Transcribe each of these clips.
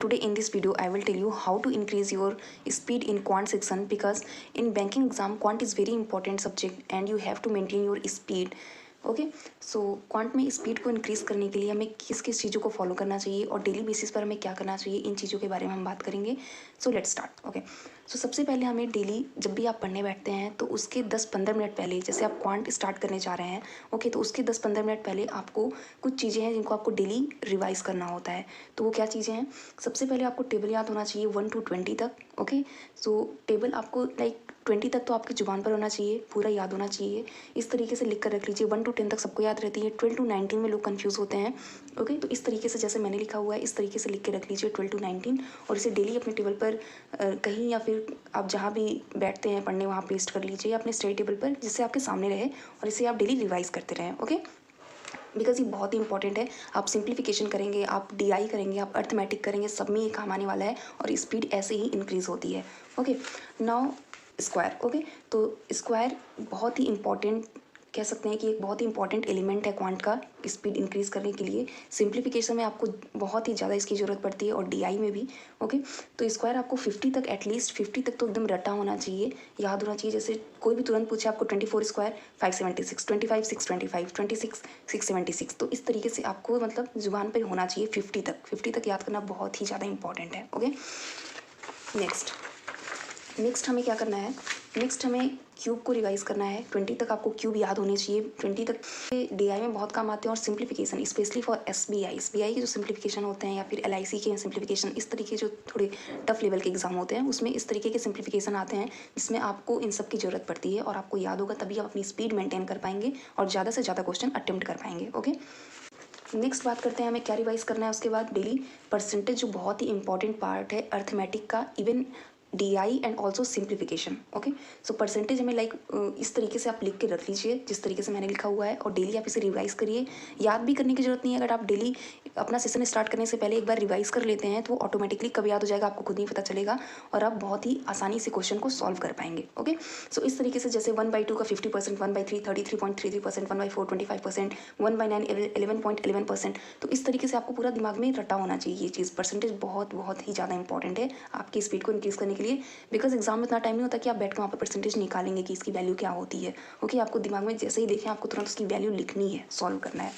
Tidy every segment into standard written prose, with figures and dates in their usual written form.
Today in this video I will tell you how to increase your speed in quant section because in banking exam quant is very important subject and you have to maintain your speed. Okay so quant में speed को increase करने के लिए हमें किस किस चीज़ों को फॉलो करना चाहिए और डेली बेसिस पर हमें क्या करना चाहिए, इन चीज़ों के बारे में हम बात करेंगे. So let's start. Okay so सबसे पहले हमें डेली जब भी आप पढ़ने बैठते हैं तो उसके 10-15 मिनट पहले, जैसे आप क्वांट स्टार्ट करने जा रहे हैं ओके तो उसके 10-15 मिनट पहले आपको कुछ चीज़ें हैं जिनको आपको डेली रिवाइज़ करना होता है. तो वो क्या चीज़ें हैं? सबसे पहले आपको टेबल याद होना चाहिए 1 to 20 तक. ओके सो टेबल आपको 20 तक तो आपकी ज़ुबान पर होना चाहिए, पूरा याद होना चाहिए. इस तरीके से लिख कर रख लीजिए. 1 to 10 तक सबको याद रहती है. 12 to 19 में लोग कंफ्यूज होते हैं. ओके तो इस तरीके से जैसे मैंने लिखा हुआ है इस तरीके से लिख के रख लीजिए 12 to 19 और इसे डेली अपने टेबल पर कहीं या फिर आप जहाँ भी बैठते हैं पढ़ने वहाँ पेस्ट कर लीजिए अपने स्टडी टेबल पर, जिससे आपके सामने रहे और इसे आप डेली रिवाइज़ करते रहें. ओके बिकॉज ये बहुत ही इंपॉर्टेंट है. आप सिंप्लीफिकेशन करेंगे, आप डीआई करेंगे, आप अर्थमेटिक करेंगे, सब में ये काम आने वाला है और स्पीड ऐसे ही इंक्रीज़ होती है. Okay now square. ओके तो स्क्वायर बहुत ही इंपॉर्टेंट कह सकते हैं कि एक बहुत ही इंपॉर्टेंट एलिमेंट है क्वांट का स्पीड इंक्रीज़ करने के लिए. सिंप्लीफिकेशन में आपको बहुत ही ज़्यादा इसकी ज़रूरत पड़ती है और डीआई में भी. ओके तो स्क्वायर आपको 50 तक, एटलीस्ट 50 तक तो एकदम रटा होना चाहिए, याद होना चाहिए. जैसे कोई भी तुरंत पूछे आपको 24 स्क्वायर 576, 25 625, 26 676, तो इस तरीके से आपको मतलब ज़ुबान पर होना चाहिए 50 तक याद करना बहुत ही ज़्यादा इंपॉर्टेंट है. ओके नेक्स्ट हमें क्या करना है? नेक्स्ट हमें क्यूब को रिवाइज़ करना है. 20 तक आपको क्यूब याद होने चाहिए. 20 तक डीआई में बहुत काम आते हैं और सिंप्लीफिकेशन स्पेशली फॉर एसबीआई के जो सिंप्लीफिकेशन होते हैं या फिर एलआईसी के सिंप्लीफिकेशन, इस तरीके जो थोड़े टफ लेवल के एग्जाम होते हैं उसमें इस तरीके के सिंप्लीफिकेशन आते हैं जिसमें आपको इन सब की ज़रूरत पड़ती है और आपको याद होगा, तभी आप अपनी स्पीड मेंटेन कर पाएंगे और ज़्यादा से ज़्यादा क्वेश्चन अटेम्प्ट कर पाएंगे. ओके नेक्स्ट बात करते हैं हमें क्या रिवाइज़ करना है. उसके बाद डेली परसेंटेज जो बहुत ही इंपॉर्टेंट पार्ट है अर्थमेटिक का, even DI and also simplification. Okay so percentage हमें इस तरीके से आप लिख के रख लीजिए जिस तरीके से मैंने लिखा हुआ है और डेली आप इसे रिवाइज़ करिए. याद भी करने की जरूरत नहीं है. अगर आप डेली अपना सेशन स्टार्ट करने से पहले एक बार रिवाइज़ कर लेते हैं तो वो ऑटोमेटिकली कब याद हो जाएगा आपको खुद नहीं पता चलेगा और आप बहुत ही आसानी से क्वेश्चन को सॉल्व कर पाएंगे. ओके सो इस तरीके से जैसे 1/2 का 50%, 1/3 33.33%, 1/4 25%, 1/9 11.11%. तो इस तरीके से आपको पूरा दिमाग में रटा होना चाहिए ये चीज़. परसेंटेज बहुत बहुत ही ज़्यादा इंपॉर्टेंट है आपकी स्पीड को इंक्रीज़ करने के लिए, बिकॉज एग्जाम में इतना टाइम नहीं होता कि आप बैठ के वहाँ पर परसेंटेज निकालेंगे कि इसकी वैल्यू क्या होती है. ओके आपको दिमाग में जैसे ही देखें आपको तुरंत उसकी वैल्यू लिखनी है, सॉल्व करना है.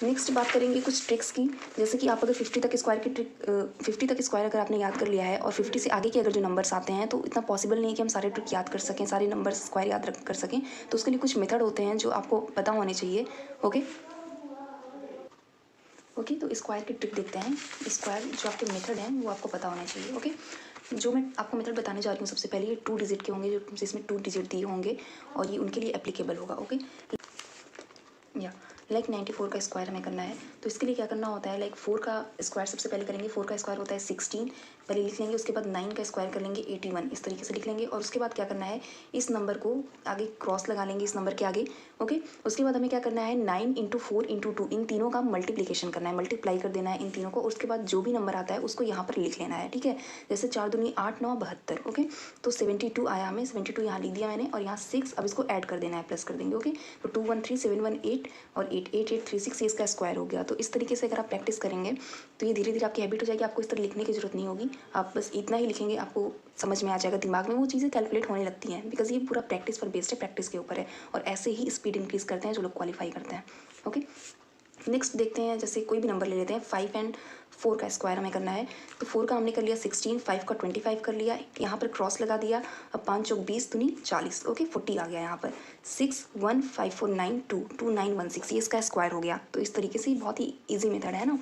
नेक्स्ट बात करेंगे कुछ ट्रिक्स की. जैसे कि आप अगर 50 तक स्क्वायर की ट्रिक 50 तक स्क्वायर अगर आपने याद कर लिया है और 50 से आगे के अगर जो नंबर्स आते हैं तो इतना पॉसिबल नहीं है कि हम सारे ट्रिक याद कर सकें, सारे नंबर्स स्क्वायर याद कर सकें. तो उसके लिए कुछ मेथड होते हैं जो आपको पता होने चाहिए. ओके तो स्क्वायर की ट्रिक देखते हैं. स्क्वायर जो आपके मेथड हैं वो आपको पता होने चाहिए. ओके जो मैं आपको मेथड बताने जा रही हूँ सबसे पहले ये 2 डिजिट के होंगे, जो जिसमें 2 डिजिट दिए होंगे और ये उनके लिए एप्लीकेबल होगा. ओके या 94 का स्क्वायर हमें करना है तो इसके लिए क्या करना होता है, 4 का स्क्वायर सबसे पहले करेंगे. 4 का स्क्वायर होता है 16, पहले लिख लेंगे. उसके बाद 9 का स्क्वायर कर लेंगे 81, इस तरीके से लिख लेंगे. और उसके बाद क्या करना है, इस नंबर को आगे क्रॉस लगा लेंगे इस नंबर के आगे. ओके उसके बाद हमें क्या करना है 9 × 4 × 2 इन तीनों का मल्टीप्लिकेशन करना है, मल्टीप्लाई कर देना है इन तीनों को. और उसके बाद जो भी नंबर आता है उसको यहाँ पर लिख लेना है. ठीक है जैसे 4 दूनी 8 9 72. ओके तो 72 आया, हमें 72 यहाँ लिख दिया मैंने और यहाँ 6 अब इसको ऐड कर देना है, प्लस कर देंगे. ओके तो 213 718 और 8836 ये इसका स्क्वायर हो गया. तो इस तरीके से अगर आप प्रैक्टिस करेंगे तो ये धीरे धीरे आपकी हैबिट हो जाएगी. आपको इस तरह लिखने की जरूरत नहीं होगी, आप बस इतना ही लिखेंगे, आपको समझ में आ जाएगा, दिमाग में वो चीज़ें कैलकुलेट होने लगती हैं. बिकॉज ये पूरा प्रैक्टिस पर बेस्ड है, प्रैक्टिस के ऊपर है और ऐसे ही स्पीड इंक्रीज़ करते हैं जो लोग क्वालिफाई करते हैं. ओके नेक्स्ट देखते हैं, जैसे कोई भी नंबर ले लेते हैं. 5 और 4 का स्क्वायर हमें करना है तो 4 का हमने कर लिया 16, 5 का 25 कर लिया, यहाँ पर क्रॉस लगा दिया. अब 5 चौक 20 दूनी 40. ओके 40 आ गया यहाँ पर. 6 1 5 4 9 2 2 9 1 6 ये इसका स्क्वायर हो गया. तो इस तरीके से बहुत ही ईजी मेथड है ना,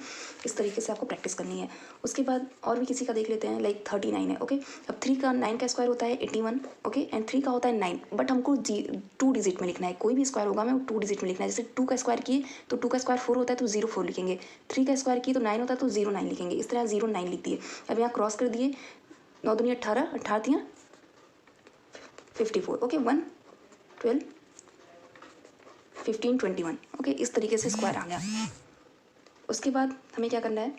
इस तरीके से आपको प्रैक्टिस करनी है. उसके बाद और भी किसी का देख लेते हैं. 39 है. ओके अब 3 का 9 का स्क्वायर होता है 81. ओके एंड 3 का होता है 9, बट हमको 2 डिजिट में लिखना है. कोई भी स्क्वायर होगा मैं 2 डिजिट में लिखना है. जैसे 2 का स्क्वायर किए तो 2 का स्क्वायर 4 होता है तो 04 लिखेंगे. 3 का स्क्वायर किए तो 9 होता है तो 09 लिखेंगे. इस तरह 09 लिख दिए. अब यहाँ क्रॉस कर दिए, 9 दूनी 18, 18 54. ओके 1 12 15 21. ओके इस तरीके से स्क्वायर आ गया. उसके बाद हमें क्या करना है,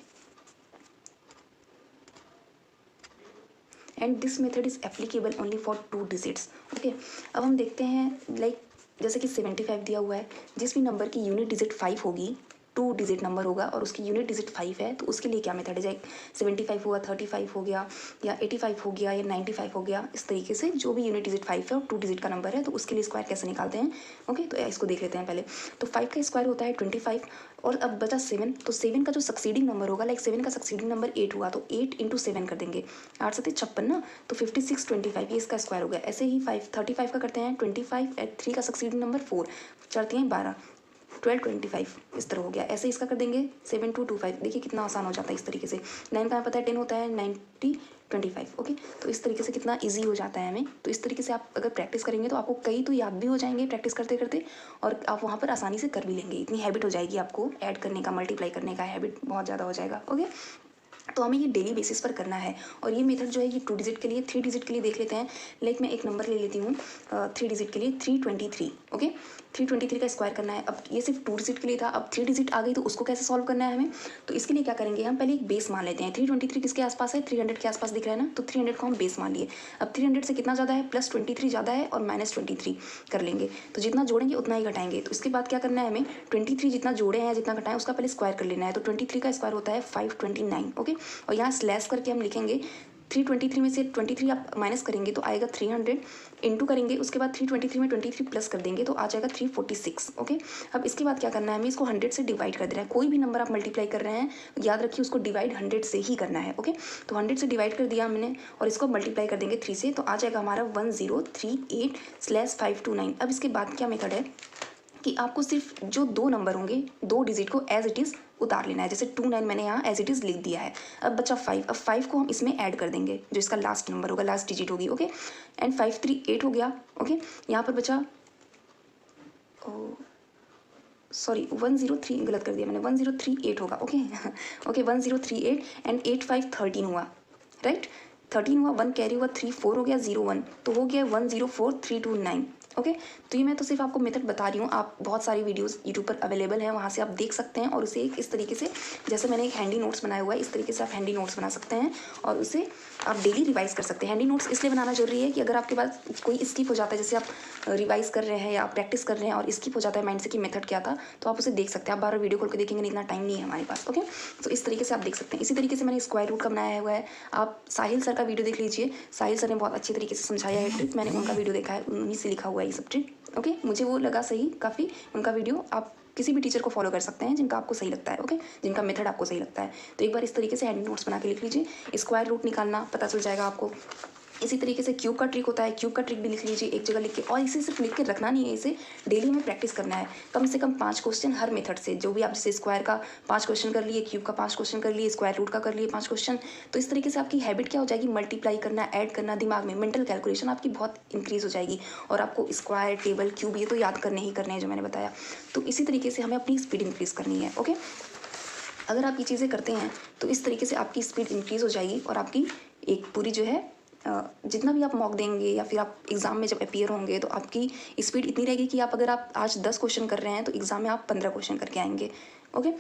and this method is applicable only for 2 digits. Okay अब हम देखते हैं जैसे कि 75 दिया हुआ है, जिस भी नंबर की यूनिट डिजिट 5 होगी 2 डिजिट नंबर होगा और उसकी यूनिट डिजिट 5 है, तो उसके लिए क्या मेथड है, जैसे 75 हुआ, 35 हो गया, या 85 हो गया, या 95 हो गया, इस तरीके से जो भी यूनिट डिजिट 5 है और 2 डिजिट का नंबर है, तो उसके लिए स्क्वायर कैसे निकालते हैं। ओके, तो इसको देख लेते हैं पहले। तो 5 का स्क्वायर होता है 25, और अब बचा 7, तो 7 का जो सक्सीडिंग नंबर होगा, लाइक 7 का सक्सीडिंग नंबर 8 हुआ, तो 8 × 7 कर देंगे, 8 7 56 ना, तो 56 25, ये इसका स्क्वायर हो गया। ऐसे ही 35 का करते हैं 25, 3 का सक्सीडिंग नंबर 4, चढ़ते हैं 12, 12 25, इस तरह हो गया। ऐसे इसका कर देंगे 7 2 25, देखिए कितना आसान हो जाता है इस तरीके से। 9 का पता है 10 होता है, 90 25। ओके, तो इस तरीके से कितना इजी हो जाता है हमें। तो इस तरीके से आप अगर प्रैक्टिस करेंगे तो आपको कई तो याद भी हो जाएंगे प्रैक्टिस करते करते, और आप वहाँ पर आसानी से कर भी लेंगे। इतनी हैबिट हो जाएगी आपको ऐड करने का, मल्टीप्लाई करने का हैबिट बहुत ज़्यादा हो जाएगा। ओके, तो हमें ये डेली बेसिस पर करना है। और ये मेथड जो है ये 2 डिजिट के लिए, 3 डिजिट के लिए देख लेते हैं। लाइक मैं एक नंबर ले लेती हूँ 3 डिजिट के लिए, 323। ओके, 323 का स्क्वायर करना है। अब ये सिर्फ 2 डिजिट के लिए था, अब 3 डिजिट आ गई, तो उसको कैसे सॉल्व करना है हमें। तो इसके लिए क्या करेंगे, हम पहले एक बेस मान लेते हैं। 323 किसके आसपास है, 300 के आसपास दिख रहा है ना, तो 300 को हम बेस मान लिए। अब 300 से कितना ज़्यादा है, +23 ज़्यादा है, और -23 कर लेंगे, तो जितना जोड़ेंगे उतना ही घटाएंगे। तो इसके बाद क्या करना है हमें, 23 जितना जोड़े हैं जितना घटाएं उसका पहले स्क्वायर कर लेना है। तो 23 का स्क्वायर होता है 529। ओके, और यहाँ स्लैश करके हम लिखेंगे 323 में से 23 आप माइनस करेंगे तो आएगा 300, इंटू करेंगे, उसके बाद 323 में 23 प्लस कर देंगे तो आ जाएगा 346। ओके, अब इसके बाद क्या करना है हमें, इसको 100 से डिवाइड कर देना है। कोई भी नंबर आप मल्टीप्लाई कर रहे हैं, याद रखिए उसको डिवाइड 100 से ही करना है। ओके, तो 100 से डिवाइड कर दिया हमने, और इसको मल्टीप्लाई कर देंगे 3 से, तो आ जाएगा हमारा 1038/529। अब इसके बाद क्या मेथड है कि आपको सिर्फ जो 2 नंबर होंगे, 2 डिजिट को एज इट इज़ उतार लेना है। जैसे 29 मैंने यहाँ एज इट इज़ लिख दिया है। अब बचा 5, अब 5 को हम इसमें ऐड कर देंगे, जो इसका लास्ट नंबर होगा, लास्ट डिजिट होगी। ओके, एंड 538 हो गया। ओके, यहाँ पर बचा, सॉरी 103 गलत कर दिया मैंने, 1038 होगा। ओके ओके, 1038 एंड 8 5 13 हुआ, राइट, 13 हुआ, 1 कैरी हुआ, 3 4 हो गया, 0 1, तो हो गया 104329। ओके, तो ये मैं तो सिर्फ आपको मेथड बता रही हूँ, आप बहुत सारी वीडियोस यूट्यूब पर अवेलेबल हैं, वहाँ से आप देख सकते हैं, और उसे एक इस तरीके से, जैसे मैंने एक हैंडी नोट्स बनाया हुआ है, इस तरीके से आप हैंडी नोट्स बना सकते हैं, और उसे आप डेली रिवाइज कर सकते हैं। हैंडी नोट्स इसलिए बनाना जरूरी है कि अगर आपके पास कोई स्किप हो जाता है, जैसे आप रिवाइज कर रहे हैं या प्रैक्टिस कर रहे हैं और स्किप हो जाता है माइंड से कि मेथड क्या था, तो आप उसे देख सकते हैं। आप बार वीडियो खोल के देखेंगे, इतना टाइम नहीं है हमारे पास। ओके, तो इस तरीके से आप देख सकते हैं। इसी तरीके से मैंने स्क्वायर रूट का बनाया हुआ है। आप साहिल सर का वीडियो देख लीजिए, साहिल सर ने बहुत अच्छी तरीके से समझाया है ट्रिक, मैंने उनका वीडियो देखा है, उन्हीं से लिखा हुआ है ये सब ट्रिक। ओके, मुझे वो लगा सही काफ़ी उनका वीडियो। आप किसी भी टीचर को फॉलो कर सकते हैं जिनका आपको सही लगता है। ओके, जिनका मेथड आपको सही लगता है, तो एक बार इस तरीके से हैंडी नोट्स बना के लिख लीजिए। स्क्वायर रूट निकालना पता चल जाएगा आपको। इसी तरीके से क्यूब का ट्रिक होता है, क्यूब का ट्रिक भी लिख लीजिए एक जगह लिख के, और इसे सिर्फ लिख के रखना नहीं है, इसे डेली में प्रैक्टिस करना है। कम से कम 5 क्वेश्चन हर मेथड से, जो भी आप जैसे स्क्वायर का 5 क्वेश्चन कर लिए, क्यूब का 5 क्वेश्चन कर लिए, स्क्वायर रूट का कर लिए 5 क्वेश्चन। तो इस तरीके से आपकी हैबिट क्या हो जाएगी, मल्टीप्लाई करना, ऐड करना, दिमाग में मेंटल कैलकुलेशन आपकी बहुत इंक्रीज हो जाएगी, और आपको स्क्वायर, टेबल, क्यूब ये तो याद करने ही करने हैं जो मैंने बताया। तो इसी तरीके से हमें अपनी स्पीड इंक्रीज करनी है। ओके, अगर आप ये चीज़ें करते हैं तो इस तरीके से आपकी स्पीड इंक्रीज हो जाएगी, और आपकी एक पूरी जो है जितना भी आप मॉक देंगे या फिर आप एग्ज़ाम में जब अपीयर होंगे तो आपकी स्पीड इतनी रहेगी कि आप अगर आप आज 10 क्वेश्चन कर रहे हैं तो एग्ज़ाम में आप 15 क्वेश्चन करके आएंगे। ओके,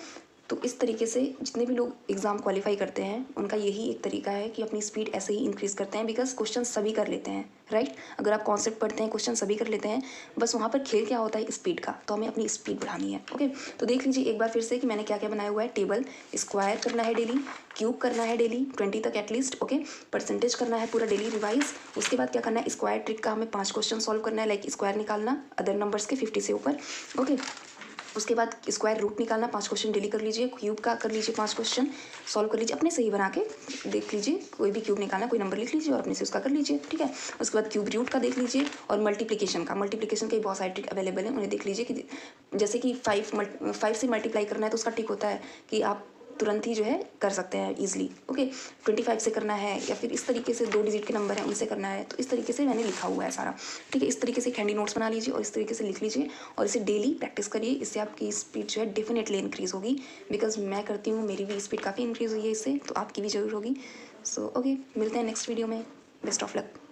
तो इस तरीके से जितने भी लोग एग्ज़ाम क्वालिफाई करते हैं उनका यही एक तरीका है कि अपनी स्पीड ऐसे ही इंक्रीज़ करते हैं, बिकॉज क्वेश्चन सभी कर लेते हैं, राइट। अगर आप कॉन्सेप्ट पढ़ते हैं क्वेश्चन सभी कर लेते हैं, बस वहाँ पर खेल क्या होता है स्पीड का, तो हमें अपनी स्पीड बढ़ानी है। ओके, तो देख लीजिए एक बार फिर से कि मैंने क्या क्या बनाया हुआ है। टेबल, स्क्वायर करना है डेली, क्यूब करना है डेली 20 तक एटलीस्ट। ओके, परसेंटेज करना है पूरा डेली रिवाइज। उसके बाद क्या करना है, स्क्वायर ट्रिक का हमें 5 क्वेश्चन सॉल्व करना है, लाइक स्क्वायर निकालना अदर नंबर्स के 50 से ऊपर। ओके, उसके बाद स्क्वायर रूट निकालना 5 क्वेश्चन डेली कर लीजिए, क्यूब का कर लीजिए 5 क्वेश्चन सॉल्व कर लीजिए, अपने सही बना के देख लीजिए, कोई भी क्यूब निकालना, कोई नंबर लिख लीजिए और अपने से उसका कर लीजिए, ठीक है। उसके बाद क्यूब रूट का देख लीजिए, और मल्टीप्लिकेशन के बहुत सारे ट्रिक अवेलेबल हैं, उन्हें देख लीजिए। कि जैसे कि 5 से मल्टीप्लाई करना है तो उसका ट्रिक होता है कि आप तुरंत ही जो है कर सकते हैं ईजिली। ओके, 25 से करना है, या फिर इस तरीके से 2 डिजिट के नंबर हैं उनसे करना है, तो इस तरीके से मैंने लिखा हुआ है सारा, ठीक है। इस तरीके से हैंडी नोट्स बना लीजिए और इस तरीके से लिख लीजिए, और इसे डेली प्रैक्टिस करिए। इससे आपकी स्पीड जो है डेफिनेटली इंक्रीज़ होगी, बिकॉज मैं करती हूँ, मेरी भी स्पीड काफ़ी इंक्रीज़ हुई है इससे, तो आपकी भी जरूर होगी। सो ओके, मिलते हैं नेक्स्ट वीडियो में। Best of luck.